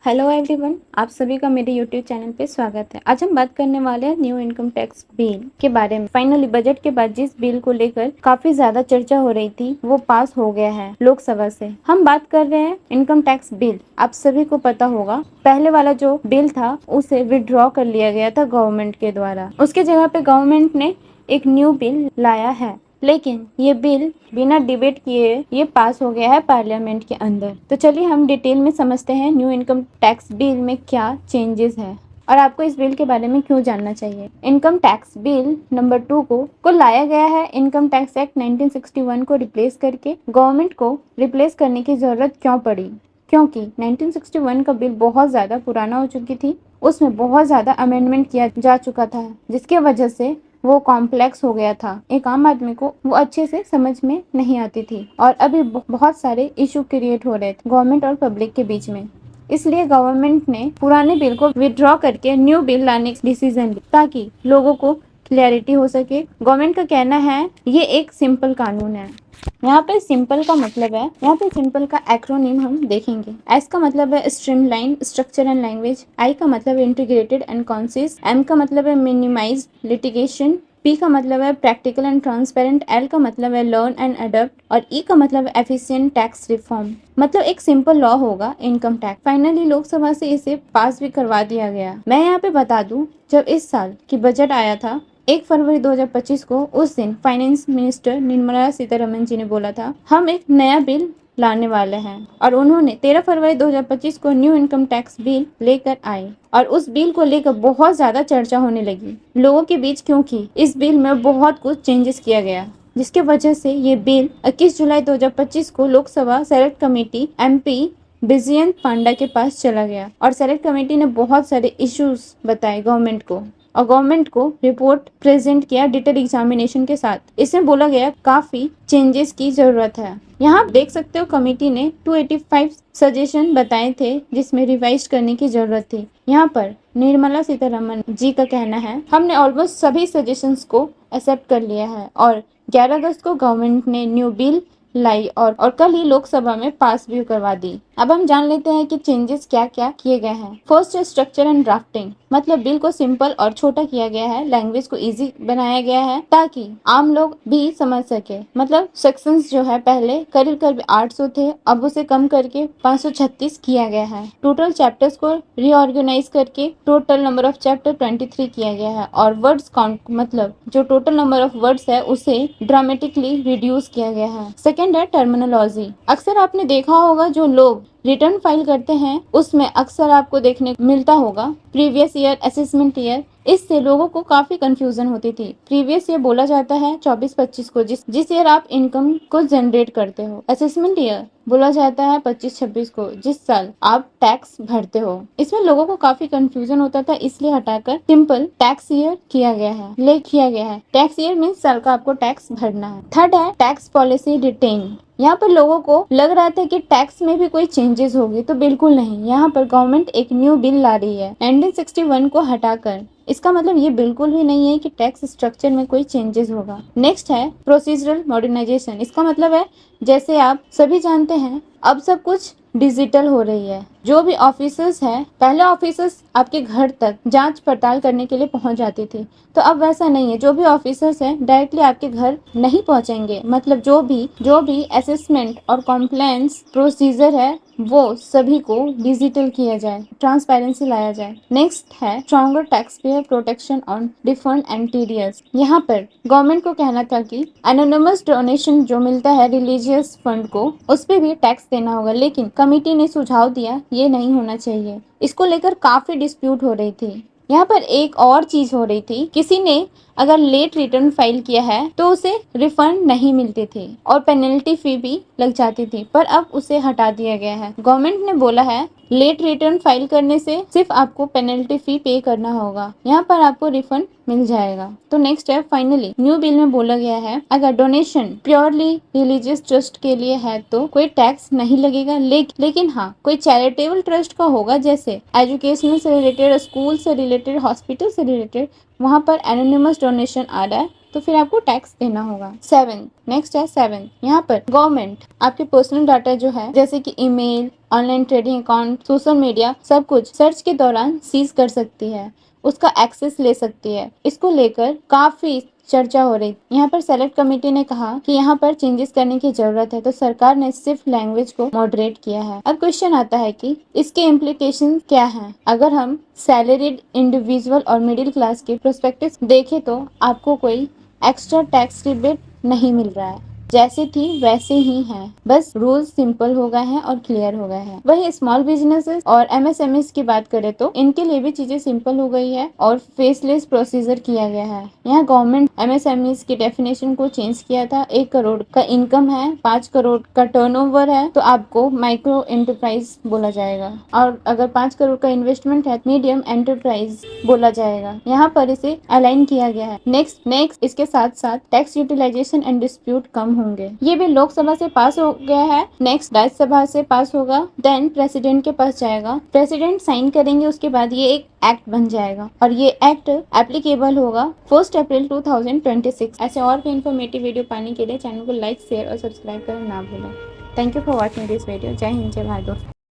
Hello everyone, आप सभी का मेरे यूट्यूब चैनल पे स्वागत है। आज हम बात करने वाले हैं न्यू इनकम टैक्स बिल के बारे में। फाइनली बजट के बाद जिस बिल को लेकर काफी ज्यादा चर्चा हो रही थी वो पास हो गया है लोकसभा से। हम बात कर रहे हैं इनकम टैक्स बिल। आप सभी को पता होगा पहले वाला जो बिल था उसे विड्रॉ कर लिया गया था गवर्नमेंट के द्वारा। उसके जगह पे गवर्नमेंट ने एक न्यू बिल लाया है, लेकिन ये बिल बिना डिबेट किए ये पास हो गया है पार्लियामेंट के अंदर। तो चलिए हम डिटेल में समझते हैं न्यू इनकम टैक्स बिल में क्या चेंजेस है और आपको इस बिल के बारे में क्यों जानना चाहिए। इनकम टैक्स बिल नंबर 2 को लाया गया है इनकम टैक्स एक्ट 1961 को रिप्लेस करके। गवर्नमेंट को रिप्लेस करने की जरूरत क्यों पड़ी? क्योंकि 1961 का बिल बहुत ज़्यादा पुराना हो चुकी थी, उसमें बहुत ज़्यादा अमेंडमेंट किया जा चुका था, जिसके वजह से वो कॉम्प्लेक्स हो गया था। एक आम आदमी को वो अच्छे से समझ में नहीं आती थी और अभी बहुत सारे इशू क्रिएट हो रहे थे गवर्नमेंट और पब्लिक के बीच में। इसलिए गवर्नमेंट ने पुराने बिल को विड्रॉ करके न्यू बिल लाने का डिसीजन लिया ताकि लोगों को क्लैरिटी हो सके। गवर्नमेंट का कहना है ये एक सिंपल कानून है। यहाँ पे सिंपल का मतलब है, यहाँ पे सिंपल का एक्रोनिम हम देखेंगे। एस का मतलब है स्ट्रीमलाइन स्ट्रक्चर एंड लैंग्वेज, आई का मतलब है इंटीग्रेटेड एंड कॉन्सिस, एम का मतलब है मिनिमाइज लिटिगेशन, पी का मतलब है प्रैक्टिकल एंड ट्रांसपेरेंट, एल का मतलब है लर्न एंड अडॉप्ट और ई का मतलब है एफिशिएंट टैक्स रिफॉर्म। मतलब एक सिंपल लॉ होगा इनकम टैक्स। फाइनली लोकसभा से इसे पास भी करवा दिया गया। मैं यहाँ पे बता दूं, जब इस साल की बजट आया था 1 फरवरी 2025 को, उस दिन फाइनेंस मिनिस्टर निर्मला सीतारमन जी ने बोला था हम एक नया बिल लाने वाले हैं और उन्होंने 13 फरवरी 2025 को न्यू इनकम टैक्स बिल लेकर आए और उस बिल को लेकर बहुत ज्यादा चर्चा होने लगी लोगों के बीच, क्योंकि इस बिल में बहुत कुछ चेंजेस किया गया, जिसके वजह से ये बिल 21 जुलाई 2025 को लोकसभा सेलेक्ट कमेटी MP बिजयंत पांडा के पास चला गया और सेलेक्ट कमेटी ने बहुत सारे इश्यूज बताए गवर्नमेंट को और गवर्नमेंट को रिपोर्ट प्रेजेंट किया डिटेल एग्जामिनेशन के साथ। इसमें बोला गया काफी चेंजेस की जरूरत है। यहाँ देख सकते हो कमेटी ने 285 सजेशन बताए थे जिसमें रिवाइज करने की जरूरत थी। यहाँ पर निर्मला सीतारमन जी का कहना है हमने ऑलमोस्ट सभी सजेशंस को एक्सेप्ट कर लिया है और 11 अगस्त को गवर्नमेंट ने न्यू बिल लाई और कल ही लोकसभा में पास भी करवा दी। अब हम जान लेते हैं कि चेंजेस क्या क्या किए गए हैं। फर्स्ट है स्ट्रक्चर एंड ड्राफ्टिंग, मतलब बिल को सिंपल और छोटा किया गया है, लैंग्वेज को इजी बनाया गया है ताकि आम लोग भी समझ सके। मतलब सेक्शंस जो है पहले करीब करीब 800 थे, अब उसे कम करके 536 किया गया है। टोटल चैप्टर्स को रीऑर्गेनाइज करके टोटल नंबर ऑफ चैप्टर 23 किया गया है और वर्ड्स काउंट, मतलब जो टोटल नंबर ऑफ वर्ड्स है उसे ड्रामेटिकली रिड्यूस किया गया है। सेकेंड है टर्मिनोलॉजी। अक्सर आपने देखा होगा जो लोग रिटर्न फाइल करते हैं उसमें अक्सर आपको देखने को मिलता होगा प्रीवियस ईयर, असेसमेंट ईयर। इससे लोगों को काफी कंफ्यूजन होती थी। प्रीवियस ईयर बोला जाता है 24-25 को, जिस ईयर आप इनकम को जनरेट करते हो। असेसमेंट ईयर बोला जाता है 25-26 को, जिस साल आप टैक्स भरते हो। इसमें लोगों को काफी कंफ्यूजन होता था, इसलिए हटाकर सिंपल टैक्स ईयर किया गया है। टैक्स ईयर मीन्स साल का आपको टैक्स भरना है। थर्ड है टैक्स पॉलिसी डिटेन। यहाँ पर लोगों को लग रहा था कि टैक्स में भी कोई चेंजेस होगी, तो बिल्कुल नहीं। यहाँ पर गवर्नमेंट एक न्यू बिल ला रही है 1961 को हटाकर। इसका मतलब ये बिल्कुल भी नहीं है कि टैक्स स्ट्रक्चर में कोई चेंजेस होगा। नेक्स्ट है प्रोसीजरल मॉडर्नाइजेशन। इसका मतलब है जैसे आप सभी जानते हैं अब सब कुछ डिजिटल हो रही है। जो भी ऑफिसर्स है, पहले ऑफिसर्स आपके घर तक जांच पड़ताल करने के लिए पहुंच जाती थी, तो अब वैसा नहीं है। जो भी ऑफिसर्स है डायरेक्टली आपके घर नहीं पहुंचेंगे। मतलब जो भी असेसमेंट और कॉम्प्लायंस प्रोसीजर है वो सभी को डिजिटल किया जाए, ट्रांसपेरेंसी लाया जाए। नेक्स्ट है stronger tax payer protection on refund and TDS. यहाँ पर गवर्नमेंट को कहना था कि एनोनिमस डोनेशन जो मिलता है रिलीजियस फंड को, उस पर भी टैक्स देना होगा, लेकिन कमिटी ने सुझाव दिया ये नहीं होना चाहिए। इसको लेकर काफी डिस्प्यूट हो रही थी। यहाँ पर एक और चीज हो रही थी, किसी ने अगर लेट रिटर्न फाइल किया है तो उसे रिफंड नहीं मिलती थी और पेनल्टी फी भी लग जाती थी, पर अब उसे हटा दिया गया है। गवर्नमेंट ने बोला है लेट रिटर्न फाइल करने से सिर्फ आपको पेनल्टी फी पे करना होगा, यहाँ पर आपको रिफंड मिल जाएगा। तो नेक्स्ट है फाइनली न्यू बिल में बोला गया है अगर डोनेशन प्योरली रिलीजियस ट्रस्ट के लिए है तो कोई टैक्स नहीं लगेगा, लेकिन हाँ कोई चैरिटेबल ट्रस्ट का होगा, जैसे एजुकेशनल से रिलेटेड, स्कूल से रिलेटेड, हॉस्पिटल से रिलेटेड, वहाँ पर एनोनिमस डोनेशन आ रहा है तो फिर आपको टैक्स देना होगा। 7 नेक्स्ट है 7, यहाँ पर गवर्नमेंट आपके पर्सनल डाटा जो है जैसे कि email, online trading account, social media सब कुछ सर्च के दौरान सीज कर सकती है, उसका एक्सेस ले सकती है। इसको लेकर काफी चर्चा हो रही। यहाँ पर सेलेक्ट कमेटी ने कहा कि यहाँ पर चेंजेस करने की जरूरत है, तो सरकार ने सिर्फ लैंग्वेज को मॉडरेट किया है। अब क्वेश्चन आता है कि इसके इम्प्लीकेशन क्या हैं? अगर हम सैलरीड इंडिविजुअल और मिडिल क्लास के पर्सपेक्टिव देखें तो आपको कोई एक्स्ट्रा टैक्स रिबेट नहीं मिल रहा है, जैसी थी वैसे ही हैं, बस रूल्स सिंपल हो गए हैं और क्लियर हो गए हैं। वही स्मॉल बिजनेसेस और एमएसएमईज की बात करें तो इनके लिए भी चीजें सिंपल हो गई है और फेसलेस प्रोसीजर किया गया है। यहाँ गवर्नमेंट एमएसएमईज की डेफिनेशन को चेंज किया था। 1 करोड़ का इनकम है, 5 करोड़ का टर्नओवर है तो आपको माइक्रो एंटरप्राइज बोला जाएगा, और अगर 5 करोड़ का इन्वेस्टमेंट है मीडियम एंटरप्राइज बोला जाएगा। यहाँ पर इसे अलाइन किया गया है। नेक्स्ट इसके साथ साथ टैक्स यूटिलाइजेशन एंड डिस्प्यूट कम होंगे। ये भी लोकसभा से पास हो गया है। नेक्स्ट राज्यसभा से पास होगा, देन प्रेसिडेंट के पास जाएगा, प्रेसिडेंट साइन करेंगे, उसके बाद ये एक एक्ट बन जाएगा और ये एक्ट एप्लीकेबल होगा 1 अप्रैल 2026। ऐसे और भी इन्फॉर्मेटिव वीडियो पाने के लिए चैनल को लाइक, शेयर और सब्सक्राइब करना ना भूलें। Thank you for watching this video. जय हिंद, जय भारत दोस्तों।